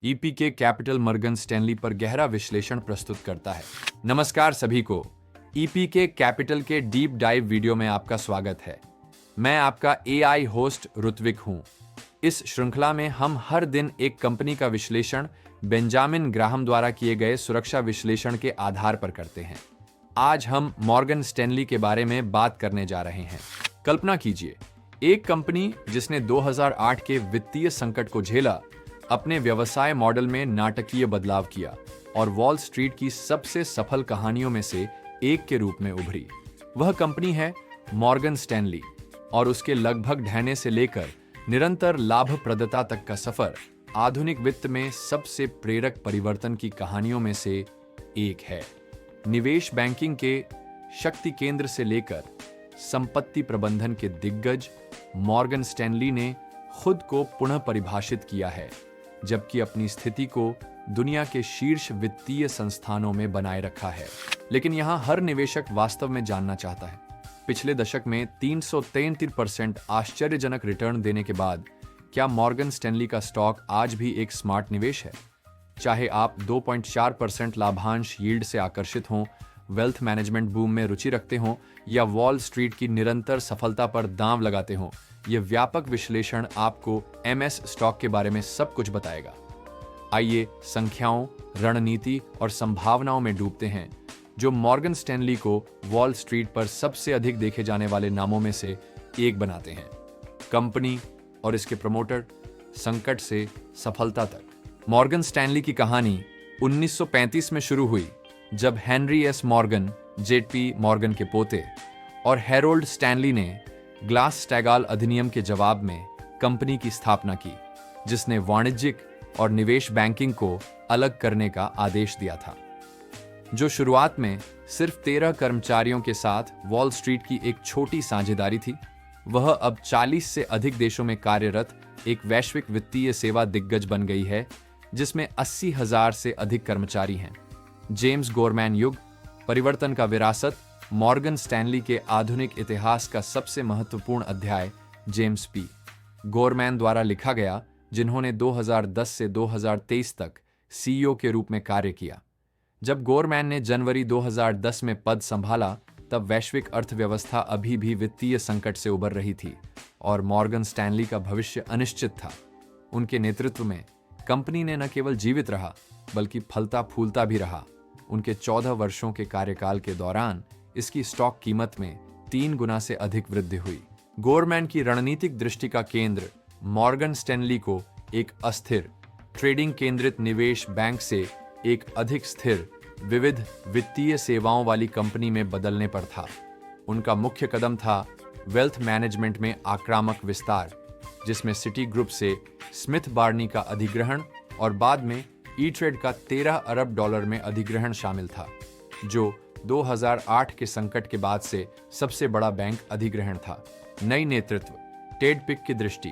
ईपीके capital Morgan Stanley पर गहरा विश्लेषण प्रस्तुत करता है। नमस्कार सभी को, ईपीके कैपिटल के डीप डाइव वीडियो में आपका स्वागत है। मैं आपका एआई होस्ट ऋत्विक हूं। इस श्रृंखला में हम हर दिन एक कंपनी का विश्लेषण बेंजामिन ग्राहम द्वारा किए गए सुरक्षा विश्लेषण के आधार पर करते हैं। आज हम मॉर्गन स्टैनली के बारे में बात करने जा रहे हैं। कल्पना कीजिए, एक कंपनी जिसने 2008 के वित्तीय संकट को झेला, अपने व्यवसाय मॉडल में नाटकीय बदलाव किया और वॉल स्ट्रीट की सबसे सफल कहानियों में से एक के रूप में उभरी। वह कंपनी है मॉर्गन स्टैनली और उसके लगभग ढहने से लेकर निरंतर लाभप्रदता तक का सफर आधुनिक वित्त में सबसे प्रेरक परिवर्तन की कहानियों में से एक है। निवेश बैंकिंग के शक्ति केंद्र से लेकर संपत्ति प्रबंधन के दिग्गज मॉर्गन स्टैनली ने खुद को पुनः परिभाषित किया है, जबकि अपनी स्थिति को दुनिया के शीर्ष वित्तीय संस्थानों में बनाए रखा है। लेकिन यहां हर निवेशक वास्तव में जानना चाहता है, पिछले दशक में 333% आश्चर्यजनक रिटर्न देने के बाद क्या मॉर्गन स्टैनली का स्टॉक आज भी एक स्मार्ट निवेश है? चाहे आप 2.4% लाभांश यील्ड से आकर्षित हों, वेल्थ मैनेजमेंट बूम में रुचि रखते हों या वॉल स्ट्रीट की निरंतर सफलता पर दांव लगाते हों, यह व्यापक विश्लेषण आपको एमएस स्टॉक के बारे में सब कुछ बताएगा। आइए संख्याओं, रणनीति और संभावनाओं में डूबते हैं जो मॉर्गन स्टैनली को वॉल स्ट्रीट पर सबसे अधिक देखे जाने वाले नामों में से एक बनाते हैं। कंपनी और इसके प्रमोटर, संकट से सफलता तक। मॉर्गन स्टैनली की कहानी 1935 में शुरू हुई, जब Henry S Morgan, JP Morgan के पोते, और हैरोल्ड स्टैनली ने ग्लास-स्टैगल अधिनियम के जवाब में कंपनी की स्थापना की, जिसने वाणिज्यिक और निवेश बैंकिंग को अलग करने का आदेश दिया था। जो शुरुआत में सिर्फ 13 कर्मचारियों के साथ वॉल स्ट्रीट की एक छोटी साझेदारी थी, वह अब 40 से अधिक देशों में कार्यरत एक वैश्विक वित्तीय सेवा दिग्गज बन गई है, जिसमें 80,000 से अधिक कर्मचारी हैं। जेम्स गोरमैन युग, परिवर्तन का विरासत, मॉर्गन स्टैनली के आधुनिक इतिहास का सबसे महत्वपूर्ण अध्याय जेम्स पी. गोरमैन द्वारा लिखा गया, जिन्होंने 2010 से 2023 तक सीईओ के रूप में कार्य किया। जब गोरमैन ने जनवरी 2010 में पद संभाला, तब वैश्विक अर्थव्यवस्था अभी भी वित्तीय संकट से उबर रही थी और मॉर्गन स्टैनली का भविष्य अनिश्चित था। उनके नेतृत्व में कंपनी ने न केवल जीवित रहा, बल्कि फलता फूलता भी रहा। उनके 14 वर्षों के कार्यकाल के दौरान इसकी स्टॉक कीमत में 3 गुना से अधिक वृद्धि हुई। गोरमैन की रणनीतिक दृष्टि का केंद्र मॉर्गन स्टैनली को एक अस्थिर, ट्रेडिंग केंद्रित निवेश बैंक से एक अधिक स्थिर, विविध वित्तीय सेवाओं वाली कंपनी में बदलने पर था। उनका मुख्य कदम था वेल्थ मैनेजमेंट में आक्रामक विस्तार, जिसमें सिटी ग्रुप से स्मिथ बार्नी का अधिग्रहण और बाद में ई ट्रेड का $13 अरब में अधिग्रहण शामिल था, जो 2008 के संकट के बाद से सबसे बड़ा बैंक अधिग्रहण था। नई नेतृत्व, टेड पिक की दृष्टि।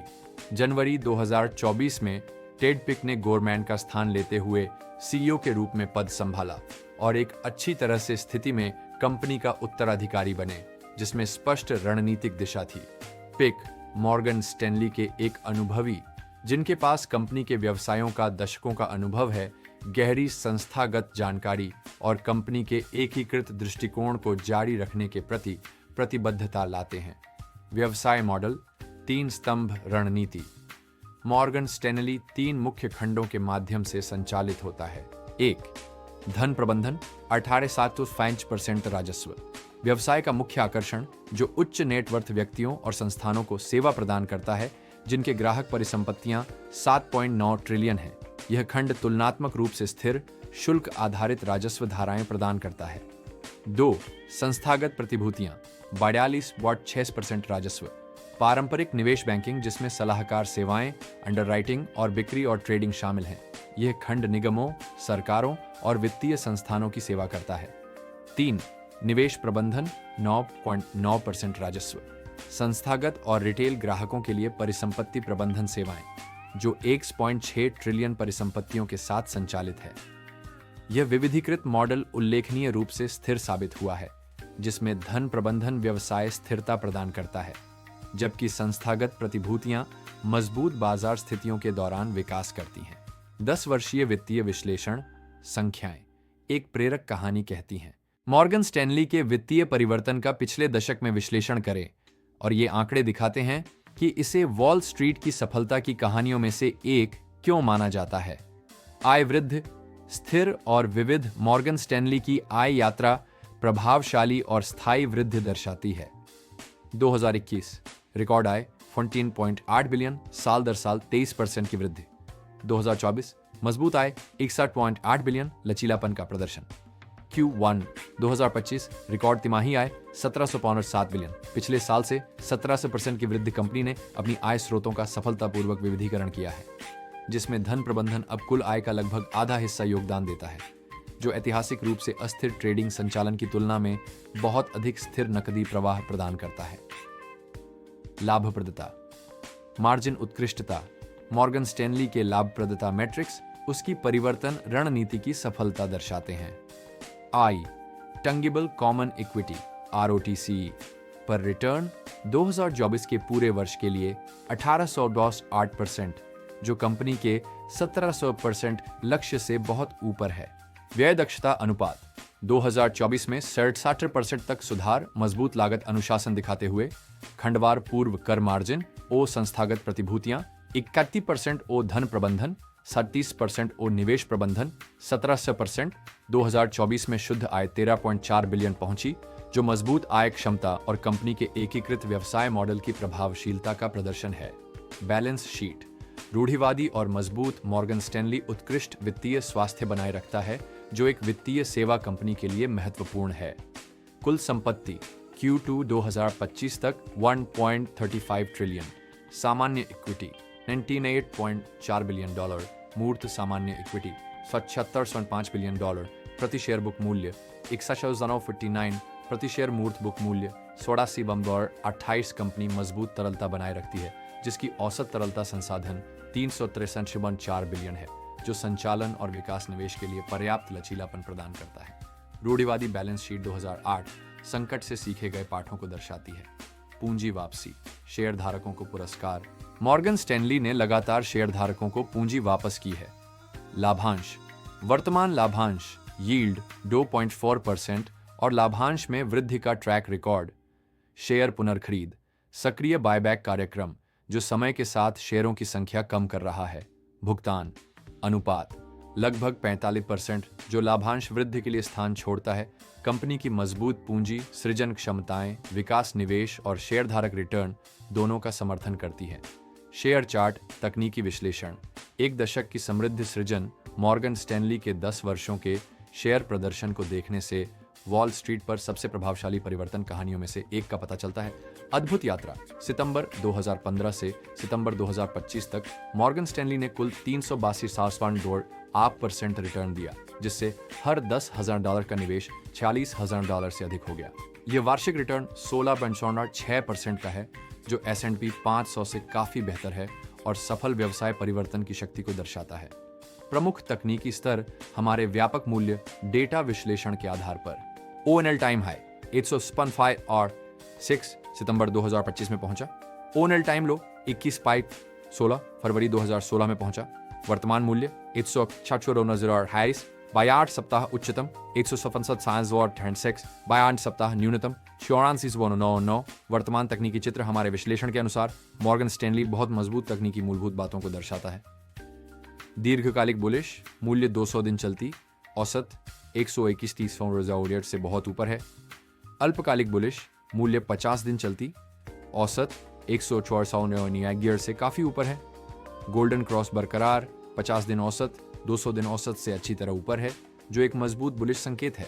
जनवरी 2024 में टेड पिक ने गोरमैन का स्थान लेते हुए सीईओ के रूप में पद संभाला और एक अच्छी तरह से स्थिति में कंपनी का उत्तराधिकारी बने, जिसमें स्पष्ट रणनीतिक दिशा थी। पिक मॉर्गन स्टैनली के एक अनुभवी, जिनके पास कंपनी के व्यवसायों का दशकों का अनुभव है, गहरी संस्थागत जानकारी और कंपनी के एकीकृत दृष्टिकोण को जारी रखने के प्रति प्रतिबद्धता लाते हैं। व्यवसाय मॉडल, 3 स्तंभ रणनीति। मॉर्गन स्टैनली 3 मुख्य खंडों के माध्यम से संचालित होता है। 1. धन प्रबंधन, 18.5% राजस्व। व्यवसाय का मुख्य आकर्षण, जो उच्च नेटवर्थ व्यक्तियों और संस्थानों को सेवा प्रदान करता है, जिनके ग्राहक परिसंपत्तियां 7.9 ट्रिलियन हैं। यह खंड तुलनात्मक रूप से स्थिर, शुल्क आधारित राजस्व धाराएं प्रदान करता है। 2. संस्थागत प्रतिभूतियां, 42.6% राजस्व। पारंपरिक निवेश बैंकिंग, जिसमें सलाहकार सेवाएं, अंडरराइटिंग और बिक्री और ट्रेडिंग शामिल हैं। यह खंड निगमों, सरकारों और वित्तीय संस्थानों की सेवा करता है। 3. निवेश प्रबंधन, 9.9% राजस्व। संस्थागत और रिटेल ग्राहकों के लिए परिसंपत्ति प्रबंधन सेवाएं, जो 1.6 ट्रिलियन परिसंपत्तियों के साथ संचालित है। यह विविधीकृत मॉडल उल्लेखनीय रूप से स्थिर साबित हुआ है, जिसमें धन प्रबंधन व्यवसाय स्थिरता प्रदान करता है, जबकि संस्थागत प्रतिभूतियां मजबूत बाजार स्थितियों के दौरान विकास करती हैं। 10 वर्षीय वित्तीय विश्लेषण संख्याएं एक प्रेरक कहानी कहती हैं। मॉर्गन स्टैनली के वित्तीय परिवर्तन का पिछले दशक में विश्लेषण करें और ये आंकड़े दिखाते हैं कि इसे वॉल स्ट्रीट की सफलता की कहानियों में से एक क्यों माना जाता है। आय वृद्धि, स्थिर और विविध मॉर्गन स्टैनली की आय यात्रा प्रभावशाली और स्थायी वृद्धि दर्शाती है। 2021 रिकॉर्ड आय 14.8 बिलियन, साल दर साल 23% की वृद्धि। 2024 मजबूत आय 61.8 बिलियन, लचीलापन का प्रदर्शन। Q1 2025 रिकॉर्ड तिमाही आय 17.7 बिलियन, पिछले साल से 17% की वृद्धि। कंपनी ने अपनी आय स्रोतों का सफलतापूर्वक विविधीकरण किया है, जिसमें धन प्रबंधन अब कुल आय का लगभग आधा हिस्सा योगदान देता है, जो ऐतिहासिक रूप से अस्थिर ट्रेडिंग संचालन की तुलना में बहुत अधिक स्थिर नकदी प्रवाह प्रदान करता है। लाभप्रदता, मार्जिन उत्कृष्टता। मॉर्गन स्टैनली के लाभप्रदता मैट्रिक्स उसकी परिवर्तन रणनीति की सफलता दर्शाते हैं। आई टंगिबल कॉमन इक्विटी ROTCE पर रिटर्न 2024 के पूरे वर्ष के लिए 1808%, जो कंपनी के 1700% लक्ष्य से बहुत ऊपर है। व्यय दक्षता अनुपात 2024 में 60% तक सुधार, मजबूत लागत अनुशासन दिखाते हुए। खंडवार पूर्व कर मार्जिन ओ संस्थागत प्रतिभूतियां 31% ओ धन प्रबंधन, 37% ओ निवेश प्रबंधन, 17%। 2024 में शुद्ध आय 13.4 बिलियन पहुंची, जो मजबूत आय क्षमता और कंपनी के एकीकृत व्यवसाय मॉडल की प्रभावशीलता का प्रदर्शन है। बैलेंस शीट, रूढ़िवादी और मजबूत मॉर्गन स्टैनली उत्कृष्ट वित्तीय स्वास्थ्य बनाए रखता है, जो एक वित्तीय सेवा कंपनी के लिए महत्वपूर्ण है। कुल संपत्ति Q2 2025 तक 1.35 ट्रिलियन, सामान्य इक्विटी 98.4 बिलियन डॉलर, मूर्त सामान्य इक्विटी 76.5 बिलियन डॉलर, प्रति शेयर बुक मूल्य 61.59 प्रति शेयर, मूर्त बुक मूल्य 86 कंपनी मजबूत तरलता बनाए रखती है, जिसकी औसत तरलता संसाधन 363.4 बिलियन है, जो संचालन और विकास निवेश के लिए पर्याप्त लचीलापन प्रदान करता है। रूढ़िवादी बैलेंस शीट 2008 संकट से सीखे गए पाठों को दर्शाती है। पूंजी वापसी, शेयरधारकों को पुरस्कार। मॉर्गन स्टैनली ने लगातार शेयरधारकों को पूंजी वापस की है। लाभांश, वर्तमान लाभांश यील्ड 2.4% और लाभांश में वृद्धि का ट्रैक रिकॉर्ड। शेयर पुनर्खरीद, सक्रिय बायबैक कार्यक्रम जो समय के साथ शेयरों की संख्या कम कर रहा है। भुगतान अनुपात लगभग 45%, जो लाभांश वृद्धि के लिए स्थान छोड़ता है। कंपनी की मजबूत पूंजी सृजन क्षमताएं विकास निवेश और शेयरधारक रिटर्न दोनों का समर्थन करती है। शेयर चार्ट तकनीकी विश्लेषण, एक दशक की समृद्धि सृजन। मॉर्गन स्टैनली के 10 वर्षों के शेयर प्रदर्शन को देखने से वॉल स्ट्रीट पर सबसे प्रभावशाली परिवर्तन कहानियों में से एक का पता चलता है। अद्भुत यात्रा, सितंबर 2015 से सितंबर 2025 तक मॉर्गन स्टैनली ने कुल 382.8% रिटर्न दिया, जिससे हर $10,000 का निवेश $46,000 से अधिक हो गया। यह वार्षिक रिटर्न 16.6% का है, जो S&P 500 से काफी बेहतर है और सफल व्यवसाय परिवर्तन की शक्ति को दर्शाता है। प्रमुख तकनीकी स्तर हमारे व्यापक मूल्य डेटा विश्लेषण के आधार पर। ONL टाइम हाई 855 और 6 सितंबर 2025 में पहुंचा। ONL टाइम लो 21 स्पाइक 16 फरवरी 2016 में पहुंचा। वर्तमान मूल्य 166 और हाईस बाय 8 सप्ताह उच्चतम 167 बाय 8 सप्ताह न्यूनतम 84 वर्तमान तकनीकी चित्र हमारे विश्लेषण के अनुसार मॉर्गन स्टैनली बहुत मजबूत तकनीकी मूलभूत बातों को दर्शाता है। दीर्घकालिक बुलिश मूल्य 200 दिन चलती औसत 121 से बहुत ऊपर है। अल्पकालिक बुलिश मूल्य 50 दिन चलती औसत 164 से काफी ऊपर है। गोल्डन क्रॉस बरकरार 50 दिन औसत 200 दिन औसत से अच्छी तरह ऊपर है, जो एक मजबूत बुलिश संकेत है।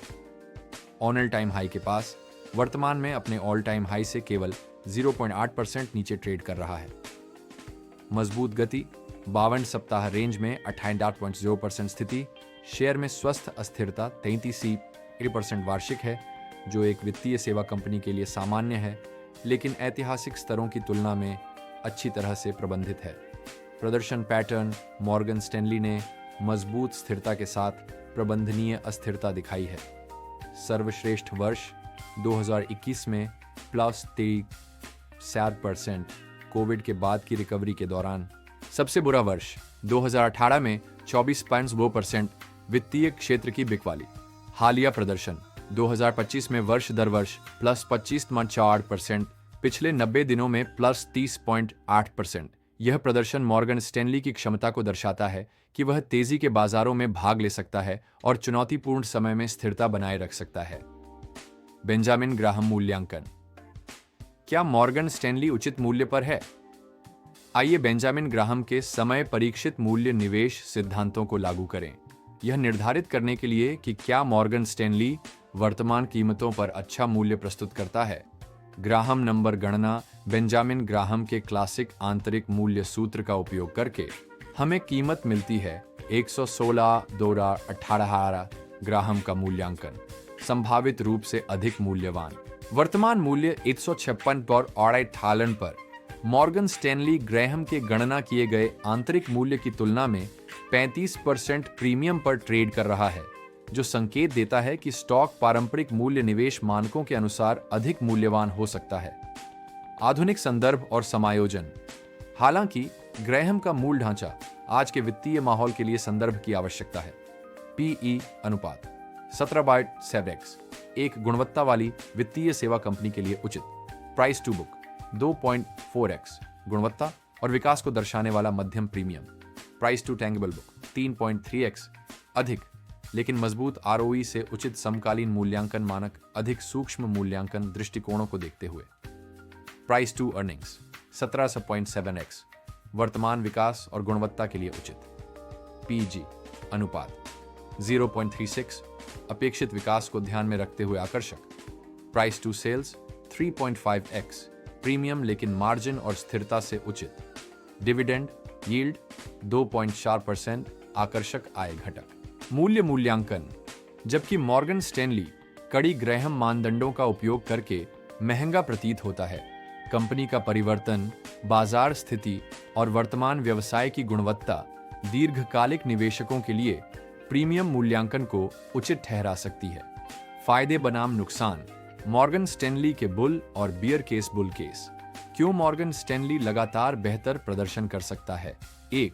ऑनल टाइम हाई के पास वर्तमान में अपने ऑल टाइम हाई से केवल 0.8% नीचे ट्रेड कर रहा है। मजबूत गति 52 सप्ताह रेंज में 88.0% स्थिति। शेयर में स्वस्थ अस्थिरता 33% वार्षिक है, जो एक वित्तीय सेवा कंपनी के लिए सामान्य है, लेकिन ऐतिहासिक स्तरों की तुलना में अच्छी तरह से प्रबंधित है। प्रदर्शन पैटर्न, मॉर्गन स्टैनली ने मजबूत स्थिरता के साथ प्रबंधनीय अस्थिरता दिखाई है। सर्वश्रेष्ठ वर्ष 2021 में +3% कोविड के बाद की रिकवरी के दौरान। सबसे बुरा वर्ष 2018 में 24.2%। वित्तीय क्षेत्र की बिकवाली। हालिया प्रदर्शन 2025 में वर्ष दर वर्ष +25.4%, पिछले 90 दिनों में +30.8%। यह प्रदर्शन मॉर्गन स्टैनली की क्षमता को दर्शाता है कि वह तेजी के बाजारों में भाग ले सकता है और चुनौतीपूर्ण समय में स्थिरता बनाए रख सकता है। बेंजामिन ग्राहम मूल्यांकन। क्या मॉर्गन स्टैनली उचित मूल्य पर है? आइए बेंजामिन ग्राहम के समय परीक्षित मूल्य निवेश सिद्धांतों को लागू करें, यह निर्धारित करने के लिए कि क्या मॉर्गन स्टैनली वर्तमान कीमतों पर अच्छा मूल्य प्रस्तुत करता है। ग्राहम नंबर गणना। बेंजामिन ग्राहम के क्लासिक आंतरिक मूल्य सूत्र का उपयोग करके हमें कीमत मिलती है 116,18 ग्राहम का मूल्यांकन संभावित रूप से अधिक मूल्यवान। वर्तमान मूल्य 156 पर मॉर्गन स्टैनली ग्राहम के गणना किए गए आंतरिक मूल्य की तुलना में 35% प्रीमियम पर ट्रेड कर रहा है, जो संकेत देता है कि स्टॉक पारंपरिक मूल्य निवेश मानकों के अनुसार अधिक मूल्यवान हो सकता है। आधुनिक संदर्भ और समायोजन। हालांकि ग्राहम का मूल ढांचा आज के वित्तीय माहौल के लिए संदर्भ की आवश्यकता है। पीई अनुपात 17/7x एक गुणवत्ता वाली वित्तीय सेवा कंपनी के लिए उचित। प्राइस टू बुक 2.4x गुणवत्ता और विकास को दर्शाने वाला मध्यम premium. Price to tangible book 3.3x अधिक लेकिन मजबूत आरओई से उचित समकालीन मूल्यांकन मानक अधिक सूक्ष्म मूल्यांकन दृष्टिकोणों को देखते हुए। प्राइस टू अर्निंग्स 17.7x वर्तमान विकास और गुणवत्ता के लिए उचित। पीजी अनुपात 0.36 अपेक्षित विकास को ध्यान में रखते हुए आकर्षक। Price to sales 3.5x premium लेकिन मार्जिन और स्थिरता से उचित। डिविडेंड यील्ड 2.4% आकर्षक आय घटक। मूल्य मूल्यांकन। जबकि मॉर्गन स्टैनली कड़ी ग्राहम मानदंडों का उपयोग करके महंगा प्रतीत होता है, कंपनी का परिवर्तन, बाजार स्थिति और वर्तमान व्यवसाय की गुणवत्ता दीर्घकालिक निवेशकों के लिए प्रीमियम मूल्यांकन को उचित ठहरा सकती है। फायदे बनाम नुकसान। मॉर्गन स्टैनली के बुल और बियर केस। Bull case. क्यों मॉर्गन स्टैनली लगातार बेहतर प्रदर्शन कर सकता है? 1.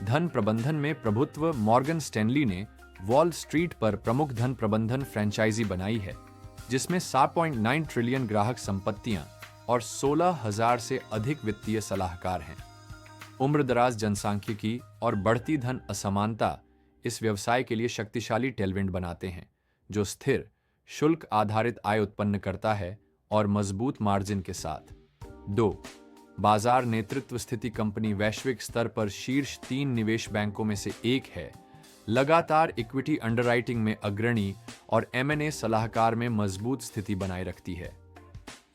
धन प्रबंधन में प्रभुत्व। मॉर्गन स्टैनली ने वॉल स्ट्रीट पर प्रमुख धन प्रबंधन फ्रेंचाइजी बनाई है, जिसमें 7.9 ट्रिलियन ग्राहक संपत्तियां और 16,000 से अधिक वित्तीय सलाहकार हैं। उम्रदराज जनसांख्यिकी और बढ़ती धन असमानता इस व्यवसाय के लिए शक्तिशाली टेलविंड बनाते हैं, जो स्थिर शुल्क आधारित आय उत्पन्न करता है और मजबूत मार्जिन के साथ। 2. बाजार नेतृत्व स्थिति। कंपनी वैश्विक स्तर पर शीर्ष 3 निवेश बैंकों में से एक है, लगातार इक्विटी अंडरराइटिंग में अग्रणी और M&A सलाहकार में मजबूत स्थिति बनाए रखती है।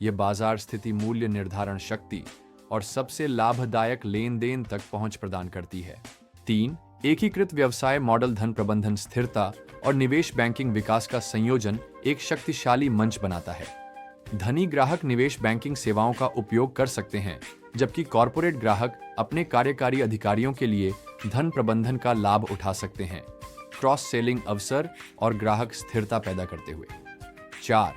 यह बाजार स्थिति, मूल्य निर्धारण शक्ति और सबसे लाभदायक लेन देन तक पहुंच प्रदान करती है। 3. एकीकृत व्यवसाय मॉडल। धन प्रबंधन, स्थिरता और निवेश बैंकिंग विकास का संयोजन एक शक्तिशाली मंच बनाता है। धनी ग्राहक निवेश बैंकिंग सेवाओं का उपयोग कर सकते हैं, जबकि कॉर्पोरेट ग्राहक अपने कार्यकारी अधिकारियों के लिए धन प्रबंधन का लाभ उठा सकते हैं, क्रॉस सेलिंग अवसर और ग्राहक स्थिरता पैदा करते हुए। 4.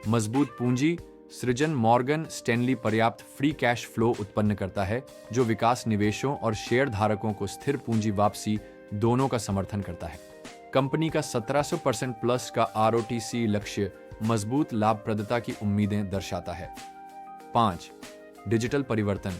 मजबूत पूंजी सृजन। मॉर्गन स्टैनली पर्याप्त फ्री कैश फ्लो उत्पन्न करता है, जो विकास निवेशों और शेयर धारकों को स्थिर पूंजी वापसी दोनों का समर्थन करता है। कंपनी का 1700% प्लस का ROTC लक्ष्य मजबूत लाभप्रदता की उम्मीदें दर्शाता है। 5. डिजिटल परिवर्तन,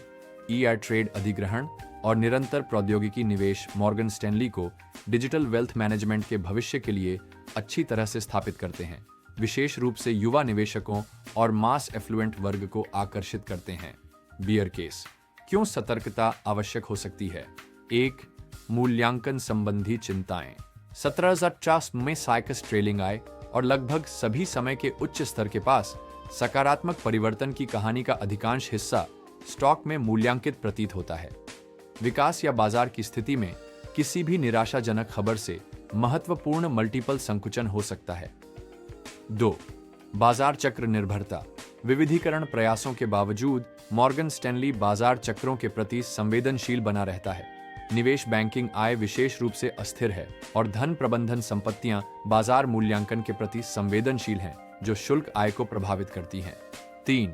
ट्रेड अधिग्रहण और निरंतर प्रौद्योगिकी निवेश मॉर्गन स्टैनली को डिजिटल वेल्थ मैनेजमेंट के भविष्य के लिए अच्छी तरह से स्थापित करते हैं, विशेष रूप से युवा निवेशकों और मास एफ्लुएंट वर्ग को आकर्षित करते हैं। Bear case. क्यों सतर्कता आवश्यक हो सकती है? 1. मूल्यांकन संबंधी चिंताएं। 1750 में साइकस ट्रेलिंग आय और लगभग सभी समय के उच्च स्तर के पास सकारात्मक परिवर्तन की कहानी का अधिकांश हिस्सा स्टॉक में मूल्यांकित प्रतीत होता है। विकास या बाजार की स्थिति में किसी भी निराशाजनक खबर से महत्वपूर्ण मल्टीपल संकुचन हो सकता है। 2. बाजार चक्र निर्भरता। विविधीकरण प्रयासों के बावजूद मॉर्गन स्टैनली बाजार चक्रों के प्रति संवेदनशील बना रहता है। निवेश बैंकिंग आय विशेष रूप से अस्थिर है और धन प्रबंधन संपत्तियां बाजार मूल्यांकन के प्रति संवेदनशील हैं, जो शुल्क आय को प्रभावित करती हैं। 3.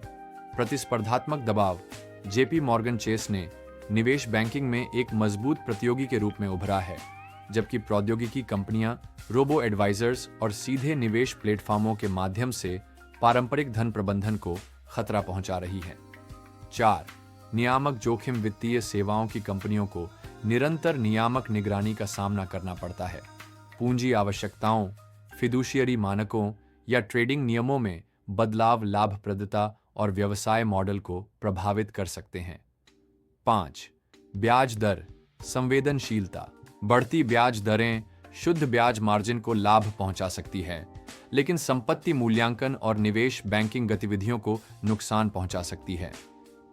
प्रतिस्पर्धात्मक दबाव। जेपी मॉर्गन चेस ने निवेश बैंकिंग में एक मजबूत प्रतियोगी के रूप में उभरा है, जबकि प्रौद्योगिकी कंपनियां रोबो एडवाइजर्स और सीधे निवेश प्लेटफॉर्मों के माध्यम से पारंपरिक धन प्रबंधन को खतरा पहुंचा रही हैं। 4. नियामक जोखिम। वित्तीय सेवाओं की कंपनियों को निरंतर नियामक निगरानी का सामना करना पड़ता है। पूंजी आवश्यकताओं, फिडुशियरी मानकों या ट्रेडिंग नियमों में बदलाव लाभप्रदता और व्यवसाय मॉडल को प्रभावित कर सकते हैं। 5. ब्याज दर संवेदनशीलता। बढ़ती ब्याज दरें शुद्ध ब्याज मार्जिन को लाभ पहुंचा सकती है, लेकिन संपत्ति मूल्यांकन और निवेश बैंकिंग गतिविधियों को नुकसान पहुंचा सकती है।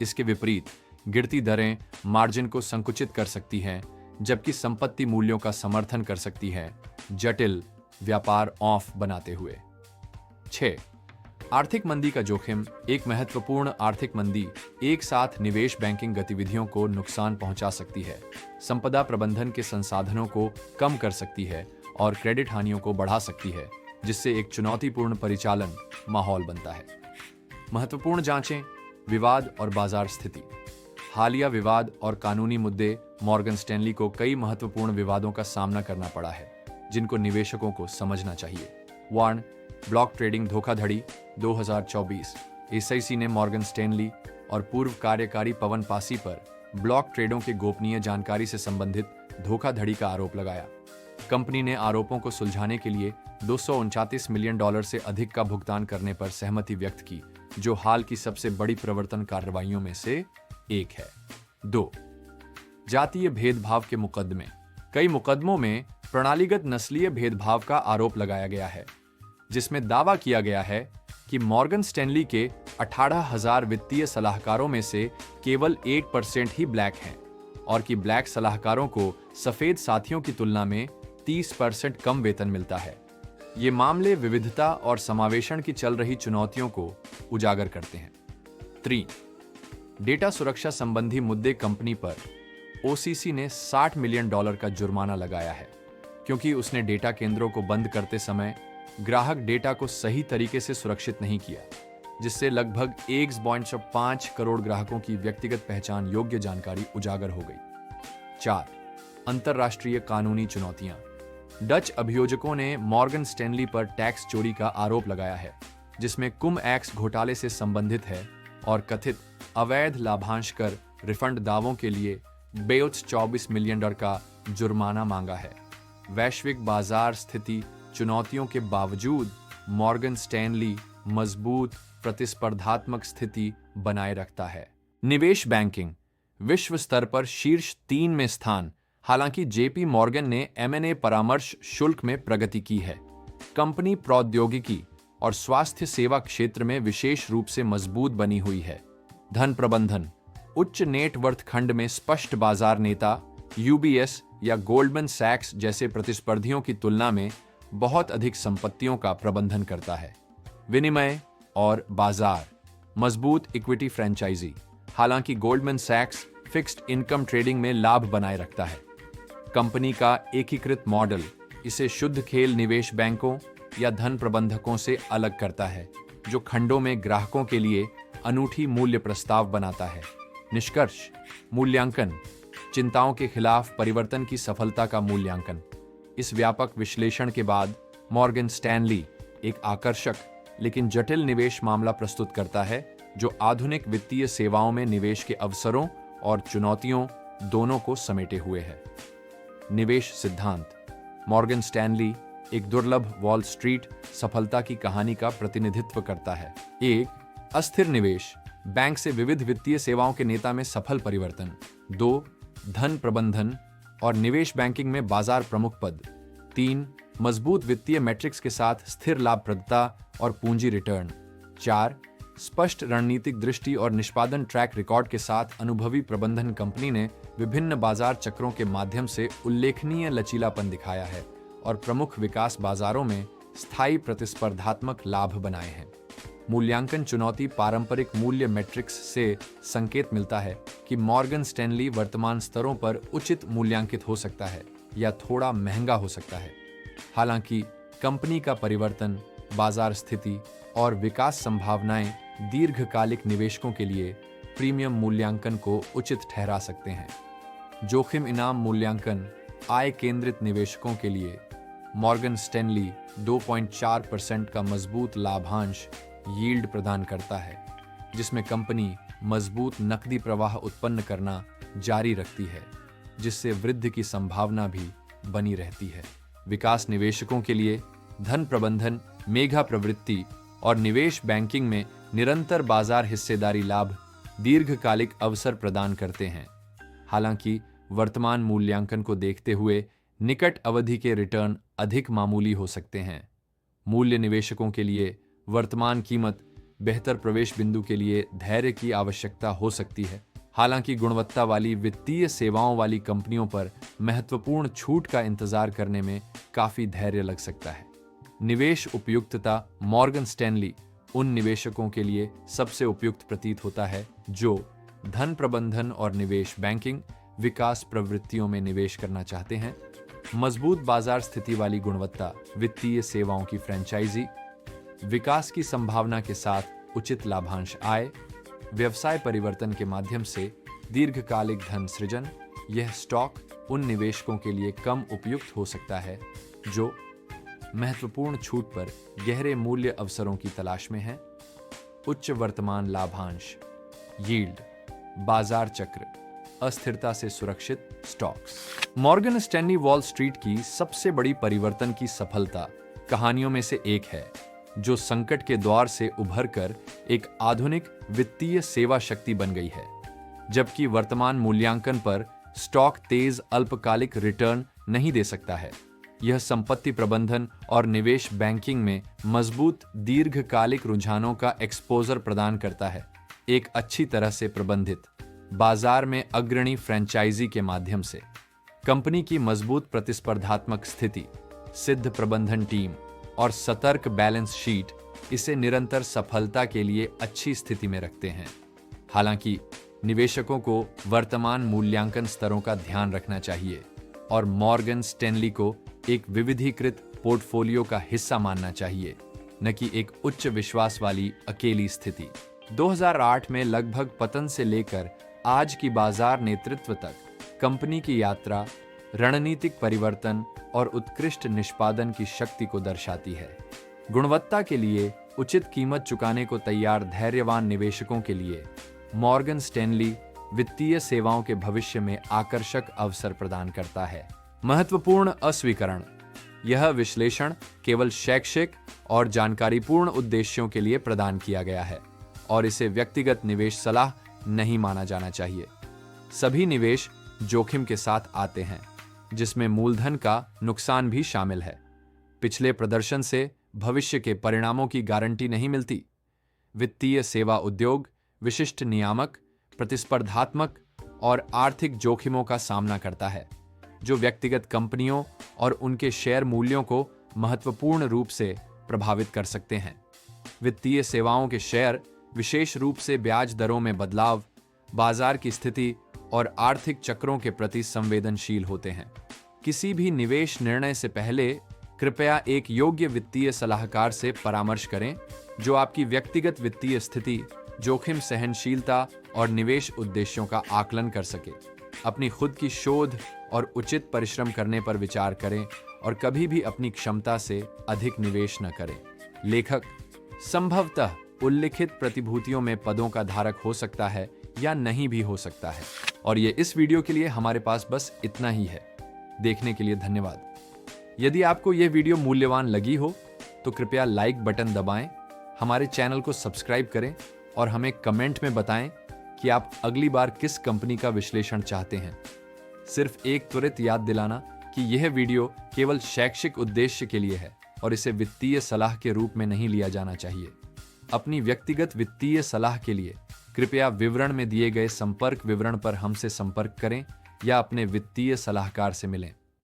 इसके विपरीत गिरती दरें मार्जिन को संकुचित कर सकती हैं, जबकि संपत्ति मूल्यों का समर्थन कर सकती है, जटिल व्यापार ऑफ बनाते हुए। 6. आर्थिक मंदी का जोखिम। एक महत्वपूर्ण आर्थिक मंदी एक साथ निवेश बैंकिंग गतिविधियों को नुकसान पहुंचा सकती है, संपदा प्रबंधन के संसाधनों को कम कर सकती है और क्रेडिट हानियों को बढ़ा सकती है, जिससे एक चुनौतीपूर्ण परिचालन माहौल बनता है। महत्वपूर्ण जांचें, विवाद और बाजार स्थिति। हालिया विवाद और कानूनी मुद्दे। मॉर्गन स्टैनली को कई महत्वपूर्ण विवादों का सामना करना पड़ा है, जिनको निवेशकों को समझना चाहिए। 1. ब्लॉक ट्रेडिंग धोखाधड़ी 2024। एसआईसी ने मॉर्गन स्टैनली और पूर्व कार्यकारी पवन पासी पर ब्लॉक ट्रेडों के गोपनीय जानकारी से संबंधित धोखाधड़ी का आरोप लगाया। कंपनी ने आरोपों को सुलझाने के लिए $239 मिलियन से अधिक का भुगतान करने पर सहमति व्यक्त की, जो हाल की सबसे बड़ी प्रवर्तन कार्रवाइयों में से एक है। 2. जातीय भेदभाव के मुकदमे। कई मुकदमों में प्रणालीगत नस्लीय भेदभाव का आरोप लगाया गया है, जिसमें दावा किया गया है कि मॉर्गन स्टैनली के 18,000 वित्तीय सलाहकारों में से केवल 8% ही ब्लैक हैं और कि ब्लैक सलाहकारों को सफेद साथियों की तुलना में 30% कम वेतन मिलता है। ये मामले विविधता और समावेशन की चल रही चुनौतियों को उजागर करते हैं। 3. डेटा सुरक्षा संबंधी मुद्दे। कंपनी पर ओसीसी ने $60 मिलियन का जुर्माना लगाया है, क्योंकि उसने डेटा केंद्रों को बंद करते समय ग्राहक डेटा को सही तरीके से सुरक्षित नहीं किया, जिससे लगभग 1.5 करोड़ ग्राहकों की व्यक्तिगत पहचान योग्य जानकारी उजागर हो गई। 4. अंतर्राष्ट्रीय कानूनी चुनौतियां। डच अभियोजकों ने मॉर्गन स्टैनली पर टैक्स चोरी का आरोप लगाया है, जिसमें कुम एक्स घोटाले से संबंधित है, और कथित अवैध लाभांश कर रिफंड दावों के लिए $24 मिलियन का जुर्माना मांगा है। वैश्विक बाजार स्थिति चुनौतियों के बावजूद मॉर्गन स्टैनली मजबूत प्रतिस्पर्धात्मक स्थिति बनाए रखता है। निवेश बैंकिंग विश्व स्तर पर शीर्ष 3 में स्थान। हालांकि जेपी मॉर्गन ने M&A परामर्श शुल्क में प्रगति की है। कंपनी प्रौद्योगिकी और स्वास्थ्य सेवा क्षेत्र में विशेष रूप से मजबूत बनी हुई है। धन प्रबंधन उच्च नेटवर्थ खंड में स्पष्ट बाजार नेता UBS या गोल्डमैन सैक्स जैसे प्रतिस्पर्धियों की तुलना में बहुत अधिक संपत्तियों का प्रबंधन करता है। विनिमय और बाजार मजबूत इक्विटी फ्रेंचाइजी। हालांकि गोल्डमैन सैक्स फिक्स्ड इनकम ट्रेडिंग में लाभ बनाए रखता है। कंपनी का एकीकृत मॉडल इसे शुद्ध खेल निवेश बैंकों या धन प्रबंधकों से अलग करता है, जो खंडों में ग्राहकों के लिए अनूठी मूल्य प्रस्ताव बनाता है। निष्कर्ष। मूल्यांकन चिंताओं के खिलाफ परिवर्तन की सफलता का मूल्यांकन। इस व्यापक विश्लेषण के बाद मॉर्गन स्टैनली एक आकर्षक लेकिन जटिल निवेश मामला प्रस्तुत करता है, जो आधुनिक वित्तीय सेवाओं में निवेश के अवसरों और चुनौतियों दोनों को समेटे हुए है। निवेश सिद्धांत। मॉर्गन स्टैनली एक दुर्लभ वॉल स्ट्रीट सफलता की कहानी का प्रतिनिधित्व करता है। 1. अस्थिर निवेश बैंक से विविध वित्तीय सेवाओं के नेता में सफल परिवर्तन। 2. धन प्रबंधन और निवेश बैंकिंग में बाजार प्रमुख पद। 3. मजबूत वित्तीय मैट्रिक्स के साथ स्थिर लाभप्रदता और पूंजी रिटर्न। 4. स्पष्ट रणनीतिक दृष्टि और निष्पादन ट्रैक रिकॉर्ड के साथ अनुभवी प्रबंधन। कंपनी ने विभिन्न बाजार चक्रों के माध्यम से उल्लेखनीय लचीलापन दिखाया है और प्रमुख विकास बाजारों में स्थायी प्रतिस्पर्धात्मक लाभ बनाए हैं। मूल्यांकन चुनौती पारंपरिक मूल्य मैट्रिक्स से संकेत मिलता है कि मॉर्गन स्टैनली वर्तमान स्तरों पर उचित मूल्यांकित हो सकता है या थोड़ा महंगा हो सकता है। हालांकि कंपनी का परिवर्तन, बाजार स्थिति और विकास संभावनाएं दीर्घकालिक निवेशकों के लिए प्रीमियम मूल्यांकन को उचित ठहरा सकते हैं। जोखिम इनाम मूल्यांकन आय केंद्रित निवेशकों के लिए मॉर्गन स्टैनली 2.4% का मजबूत लाभांश यील्ड प्रदान करता है, जिसमें कंपनी मजबूत नकदी प्रवाह उत्पन्न करना जारी रखती है, जिससे वृद्धि की संभावना भी बनी रहती है। विकास निवेशकों के लिए धन प्रबंधन, मेगा प्रवृत्ति और निवेश बैंकिंग में निरंतर बाजार हिस्सेदारी लाभ दीर्घकालिक अवसर प्रदान करते हैं। हालांकि वर्तमान मूल्यांकन को देखते हुए निकट अवधि के रिटर्न अधिक मामूली हो सकते हैं। मूल्य निवेशकों के लिए वर्तमान कीमत बेहतर प्रवेश बिंदु के लिए धैर्य की आवश्यकता हो सकती है। हालांकि गुणवत्ता वाली वित्तीय सेवाओं वाली कंपनियों पर महत्वपूर्ण छूट का इंतजार करने में काफी धैर्य लग सकता है। निवेश उपयुक्तता मॉर्गन स्टैनली उन निवेशकों के लिए सबसे उपयुक्त प्रतीत होता है जो धन प्रबंधन और निवेश बैंकिंग विकास प्रवृत्तियों में निवेश करना चाहते हैं। मजबूत बाजार स्थिति वाली गुणवत्ता वित्तीय सेवाओं की फ्रेंचाइजी, विकास की संभावना के साथ उचित लाभांश आय, व्यवसाय परिवर्तन के माध्यम से दीर्घकालिक धन सृजन। यह स्टॉक उन निवेशकों के लिए कम उपयुक्त हो सकता है जो महत्वपूर्ण छूट पर गहरे मूल्य अवसरों की तलाश में हैं। उच्च वर्तमान लाभांश यील्ड, बाजार चक्र, अस्थिरता से सुरक्षित stocks. Morgan Stanley wall street की सबसे बड़ी परिवर्तन की सफलता कहानियों में से एक है, जो संकट के द्वार से उभरकर एक आधुनिक वित्तीय सेवा शक्ति बन गई है। जबकि वर्तमान मूल्यांकन पर स्टॉक तेज अल्पकालिक रिटर्न नहीं दे सकता है, यह संपत्ति प्रबंधन और निवेश बैंकिंग में मजबूत दीर्घकालिक रुझानों का एक्सपोजर प्रदान करता है। एक अच्छी तरह से प्रबंधित बाजार में अग्रणी फ्रेंचाइजी के माध्यम से कंपनी की मजबूत प्रतिस्पर्धात्मक स्थिति, सिद्ध प्रबंधन टीम और सतर्क बैलेंस शीट इसे निरंतर सफलता के लिए अच्छी स्थिति में रखते हैं। हालांकि निवेशकों को वर्तमान मूल्यांकन स्तरों का ध्यान रखना चाहिए और मॉर्गन स्टैनली को एक विविधीकृत पोर्टफोलियो का हिस्सा मानना चाहिए, न कि एक उच्च विश्वास वाली अकेली स्थिति। 2008 में लगभग पतन से लेकर आज की बाजार नेतृत्व तक कंपनी की यात्रा रणनीतिक परिवर्तन और उत्कृष्ट निष्पादन की शक्ति को दर्शाती है। गुणवत्ता के लिए उचित कीमत चुकाने को तैयार धैर्यवान निवेशकों के लिए मॉर्गन स्टैनली वित्तीय सेवाओं के भविष्य में आकर्षक अवसर प्रदान करता है। महत्वपूर्ण अस्वीकरण: यह विश्लेषण केवल शैक्षिक और जानकारीपूर्ण उद्देश्यों के लिए प्रदान किया गया है और इसे व्यक्तिगत निवेश सलाह नहीं माना जाना चाहिए। सभी निवेश जोखिम के साथ आते हैं, जिसमें मूलधन का नुकसान भी शामिल है। पिछले प्रदर्शन से भविष्य के परिणामों की गारंटी नहीं मिलती। वित्तीय सेवा उद्योग विशिष्ट नियामक, प्रतिस्पर्धात्मक और आर्थिक जोखिमों का सामना करता है, जो व्यक्तिगत कंपनियों और उनके शेयर मूल्यों को महत्वपूर्ण रूप से प्रभावित कर सकते हैं। वित्तीय सेवाओं के शेयर विशेष रूप से ब्याज दरों में बदलाव, बाजार की स्थिति और आर्थिक चक्रों के प्रति संवेदनशील होते हैं। किसी भी निवेश निर्णय से पहले कृपया एक योग्य वित्तीय सलाहकार से परामर्श करें, जो आपकी व्यक्तिगत वित्तीय स्थिति, जोखिम सहनशीलता और निवेश उद्देश्यों का आकलन कर सके। अपनी खुद की शोध और उचित परिश्रम करने पर विचार करें और कभी भी अपनी क्षमता से अधिक निवेश न करें। लेखक संभवतः उल्लिखित प्रतिभूतियों में पदों का धारक हो सकता है या नहीं भी हो सकता है। और ये इस वीडियो के लिए हमारे पास बस इतना ही है। देखने के लिए धन्यवाद। यदि आपको यह वीडियो मूल्यवान लगी हो तो कृपया लाइक बटन दबाएं, हमारे चैनल को सब्सक्राइब करें और हमें कमेंट में बताएं कि आप अगली बार किस कंपनी का विश्लेषण चाहते हैं। सिर्फ एक त्वरित याद दिलाना कि यह वीडियो केवल शैक्षिक उद्देश्य के लिए है और इसे वित्तीय सलाह के रूप में नहीं लिया जाना चाहिए। अपनी व्यक्तिगत वित्तीय सलाह के लिए कृपया विवरण में दिए गए संपर्क विवरण पर हमसे संपर्क करें या अपने वित्तीय सलाहकार से मिलें।